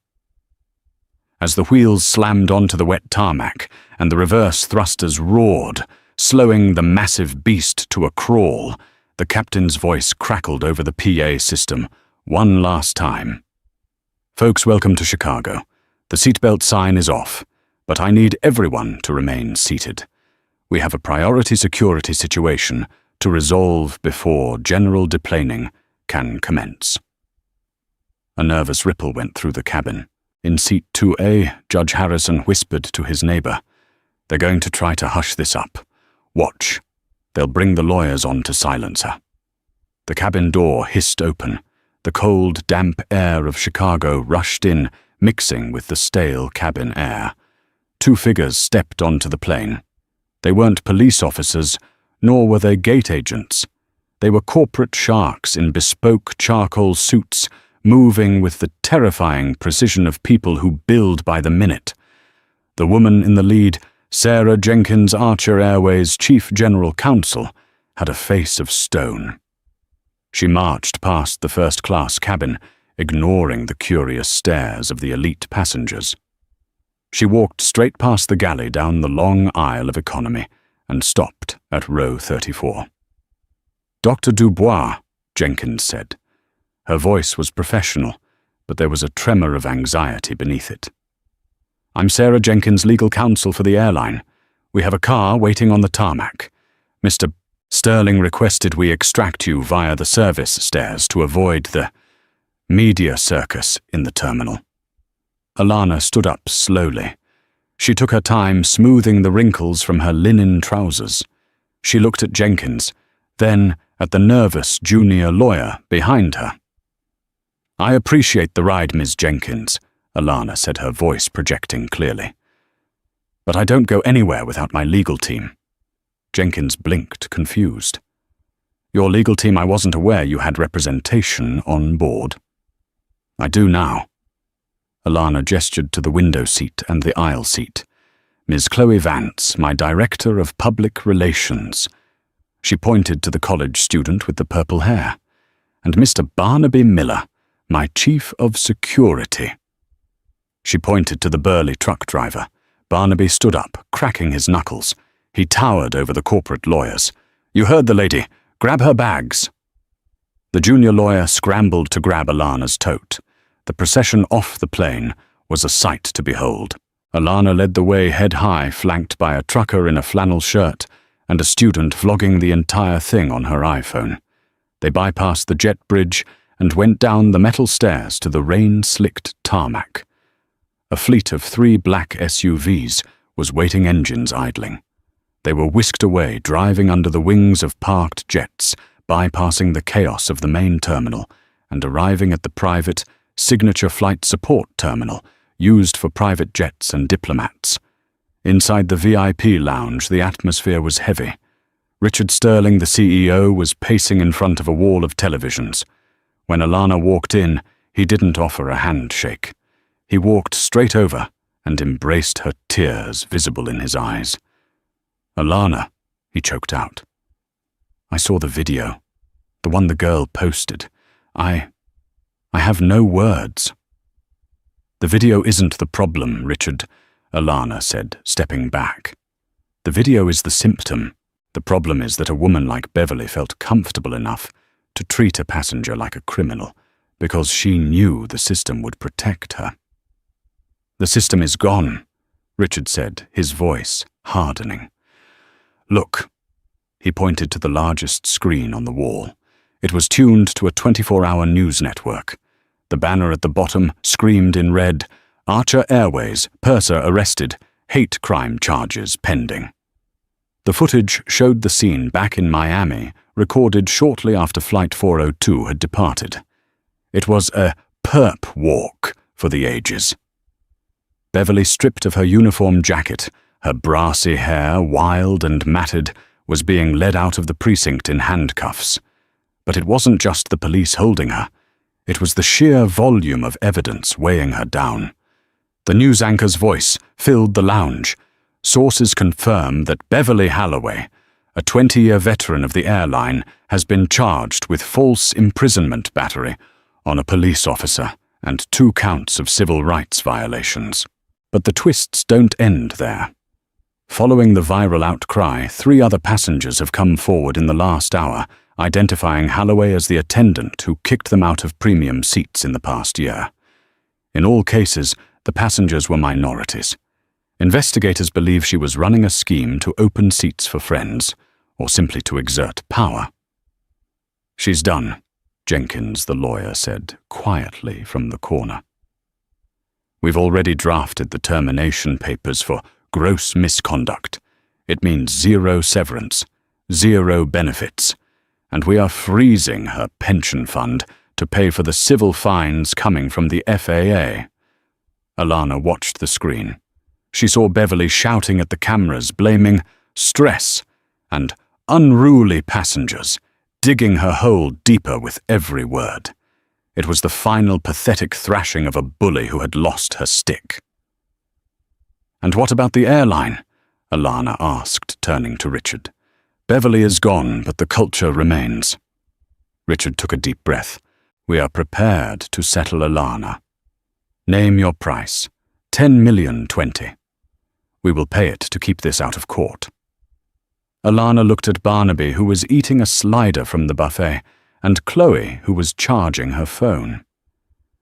As the wheels slammed onto the wet tarmac and the reverse thrusters roared, slowing the massive beast to a crawl, the captain's voice crackled over the PA system one last time. Folks, welcome to Chicago. The seatbelt sign is off, but I need everyone to remain seated. We have a priority security situation to resolve before general deplaning can commence. A nervous ripple went through the cabin. In seat 2A, Judge Harrison whispered to his neighbor, "They're going to try to hush this up. Watch. They'll bring the lawyers on to silence her." The cabin door hissed open. The cold, damp air of Chicago rushed in, mixing with the stale cabin air. Two figures stepped onto the plane. They weren't police officers, nor were they gate agents. They were corporate sharks in bespoke charcoal suits, moving with the terrifying precision of people who build by the minute. The woman in the lead, Sarah Jenkins Archer Airways Chief General Counsel, had a face of stone. She marched past the first-class cabin, ignoring the curious stares of the elite passengers. She walked straight past the galley down the long aisle of economy and stopped at row 34. "Dr. Dubois," Jenkins said. Her voice was professional, but there was a tremor of anxiety beneath it. "I'm Sarah Jenkins, legal counsel for the airline. We have a car waiting on the tarmac. Mr. Sterling requested we extract you via the service stairs to avoid the media circus in the terminal." Alana stood up slowly. She took her time smoothing the wrinkles from her linen trousers. She looked at Jenkins, then at the nervous junior lawyer behind her. "I appreciate the ride, Ms. Jenkins," Alana said, her voice projecting clearly. "But I don't go anywhere without my legal team." Jenkins blinked, confused. "Your legal team, I wasn't aware you had representation on board." "I do now." Alana gestured to the window seat and the aisle seat. "Ms. Chloe Vance, my Director of Public Relations." She pointed to the college student with the purple hair. "And Mr. Barnaby Miller, my Chief of Security." She pointed to the burly truck driver. Barnaby stood up, cracking his knuckles. He towered over the corporate lawyers. "You heard the lady. Grab her bags." The junior lawyer scrambled to grab Alana's tote. The procession off the plane was a sight to behold. Alana led the way head high, flanked by a trucker in a flannel shirt and a student vlogging the entire thing on her iPhone. They bypassed the jet bridge and went down the metal stairs to the rain-slicked tarmac. A fleet of 3 black SUVs was waiting, engines idling. They were whisked away, driving under the wings of parked jets, bypassing the chaos of the main terminal and arriving at the private Signature Flight Support Terminal, used for private jets and diplomats. Inside the VIP lounge, the atmosphere was heavy. Richard Sterling, the CEO, was pacing in front of a wall of televisions. When Alana walked in, he didn't offer a handshake. He walked straight over and embraced her, tears visible in his eyes. "Alana," he choked out. "I saw the video, the one the girl posted. I have no words." "The video isn't the problem, Richard," Alana said, stepping back. "The video is the symptom. The problem is that a woman like Beverly felt comfortable enough to treat a passenger like a criminal because she knew the system would protect her." "The system is gone," Richard said, his voice hardening. "Look." He pointed to the largest screen on the wall. It was tuned to a 24-hour news network. The banner at the bottom screamed in red, "Archer Airways, purser arrested, hate crime charges pending." The footage showed the scene back in Miami, recorded shortly after Flight 402 had departed. It was a perp walk for the ages. Beverly, stripped of her uniform jacket, her brassy hair wild and matted, was being led out of the precinct in handcuffs. But it wasn't just the police holding her. It was the sheer volume of evidence weighing her down. The news anchor's voice filled the lounge. Sources confirm that Beverly Halloway, a 20-year veteran of the airline, has been charged with false imprisonment battery on a police officer and 2 counts of civil rights violations. But the twists don't end there. Following the viral outcry, 3 other passengers have come forward in the last hour, identifying Halloway as the attendant who kicked them out of premium seats in the past year. In all cases, the passengers were minorities. Investigators believe she was running a scheme to open seats for friends, or simply to exert power. "She's done," Jenkins, the lawyer, said quietly from the corner. "We've already drafted the termination papers for gross misconduct. It means 0 severance, 0 benefits, and we are freezing her pension fund to pay for the civil fines coming from the FAA." Alana watched the screen. She saw Beverly shouting at the cameras, blaming stress and unruly passengers, digging her hole deeper with every word. It was the final pathetic thrashing of a bully who had lost her stick. "And what about the airline?" Alana asked, turning to Richard. "Beverly is gone, but the culture remains." Richard took a deep breath. "We are prepared to settle Alana. Name your price. 10,020,000. We will pay it to keep this out of court." Alana looked at Barnaby, who was eating a slider from the buffet, and Chloe, who was charging her phone.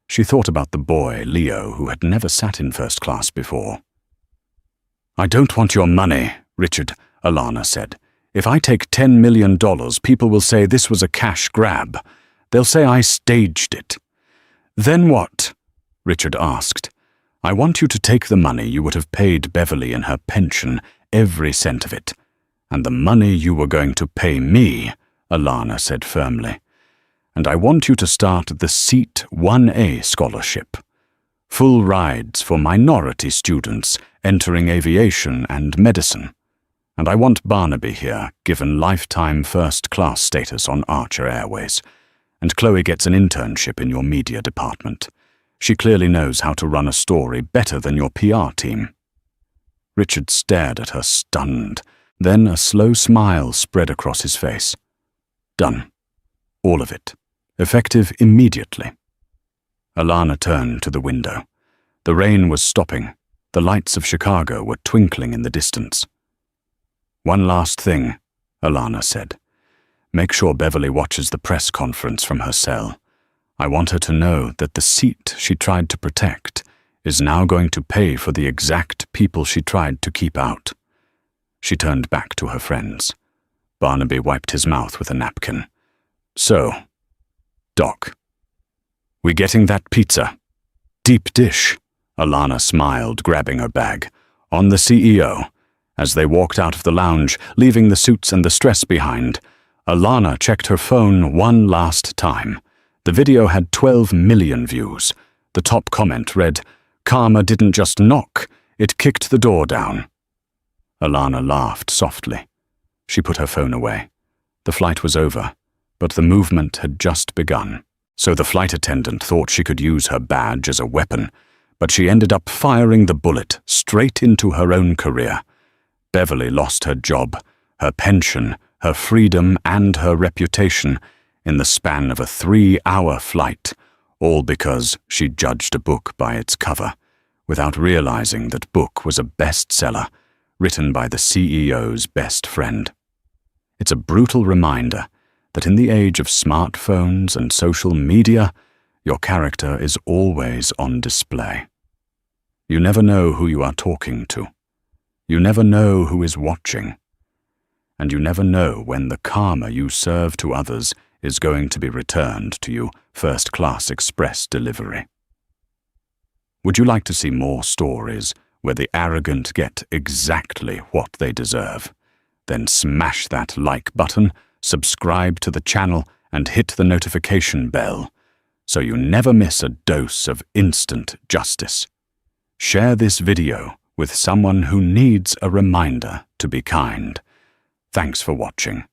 She thought about the boy, Leo, who had never sat in first class before. "I don't want your money, Richard," Alana said. "If I take $10 million, people will say this was a cash grab. They'll say I staged it." "Then what?" Richard asked. "I want you to take the money you would have paid Beverly in her pension, every cent of it. And the money you were going to pay me," Alana said firmly. "And I want you to start the Seat 1A scholarship. Full rides for minority students entering aviation and medicine. And I want Barnaby here, given lifetime first-class status on Archer Airways. And Chloe gets an internship in your media department. She clearly knows how to run a story better than your PR team." Richard stared at her, stunned. Then a slow smile spread across his face. "Done. All of it. Effective immediately." Alana turned to the window. The rain was stopping. The lights of Chicago were twinkling in the distance. "One last thing," Alana said. "Make sure Beverly watches the press conference from her cell. I want her to know that the seat she tried to protect is now going to pay for the exact people she tried to keep out." She turned back to her friends. Barnaby wiped his mouth with a napkin. So, Doc, we getting that pizza? Deep dish, Alana smiled, grabbing her bag. On the CEO. As they walked out of the lounge, leaving the suits and the stress behind, Alana checked her phone one last time. The video had 12 million views. The top comment read, "Karma didn't just knock, it kicked the door down." Alana laughed softly. She put her phone away. The flight was over, but the movement had just begun. So the flight attendant thought she could use her badge as a weapon, but she ended up firing the bullet straight into her own career. Beverly lost her job, her pension, her freedom, and her reputation in the span of a 3-hour flight, all because she judged a book by its cover, without realizing that book was a bestseller written by the CEO's best friend. It's a brutal reminder that in the age of smartphones and social media, your character is always on display. You never know who you are talking to. You never know who is watching. And you never know when the karma you serve to others is going to be returned to you first-class express delivery. Would you like to see more stories where the arrogant get exactly what they deserve? Then smash that like button, subscribe to the channel, and hit the notification bell so you never miss a dose of instant justice. Share this video with someone who needs a reminder to be kind. Thanks for watching.